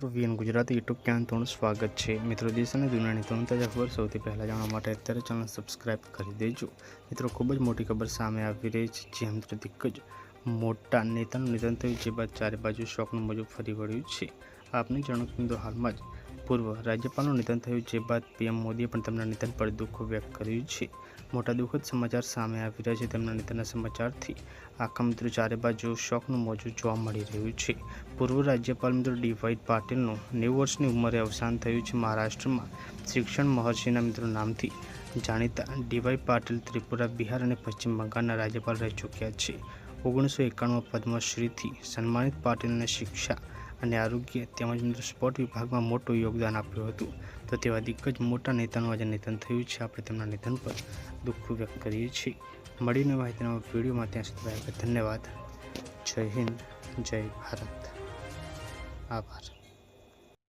મિત્રો VN Gujarati YouTube channel તમારું સ્વાગત છે। મિત્રો દેશ અને દુનિયાની ત્રણ તાજા ખબર સૌથી પહેલાં જાણવા માટે અત્યારે ચેનલ સબસ્ક્રાઇબ કરી દેજો। મિત્રો ખૂબ જ મોટી ખબર સામે આવી રહી છે, જ્યાં મિત્રો દિગ્ગજ મોટા નેતાનું નિધન થયું, જે બાદ ચારે બાજુ શોકનું મોજું ફરી વળ્યું છે। આપને જાણો કે મિત્રો હાલમાં જ પૂર્વ રાજ્યપાલનું નિધન થયું, જે બાદ પીએમ મોદીએ પણ તેમના નિધન પર દુઃખ વ્યક્ત કર્યું છે। મોટા દુઃખદ સમાચાર સામે આવી રહ્યા છે। તેમના નિધનના સમાચારથી આખા મિત્રો ચારે બાજુ શોકનું મોજું જોવા મળી રહ્યું છે। પૂર્વ રાજ્યપાલ મિત્રો ડીવાય પાટીલનું 90 વર્ષની ઉંમરે અવસાન થયું છે। મહારાષ્ટ્રમાં શિક્ષણ મહર્ષિના મિત્રો નામથી જાણીતા ડીવાય પાટીલ ત્રિપુરા, બિહાર અને પશ્ચિમ બંગાળના રાજ્યપાલ રહી ચૂક્યા છે। 1991માં પદ્મશ્રીથી સન્માનિત પાટીલને શિક્ષા અને આરોગ્ય તેમજ મિત્રો સ્પોર્ટ વિભાગમાં મોટું યોગદાન આપ્યું હતું। તો તેવા દિગ્ગજ મોટા નેતાનું આજે નિધન થયું છે। આપણે તેમના નિધન પર દુઃખ વ્યક્ત કરીએ છીએ। મળીને માહિતીના વિડીયોમાં ત્યાં સુધી ધન્યવાદ। જય હિન્દ, જય ભારત, આભાર।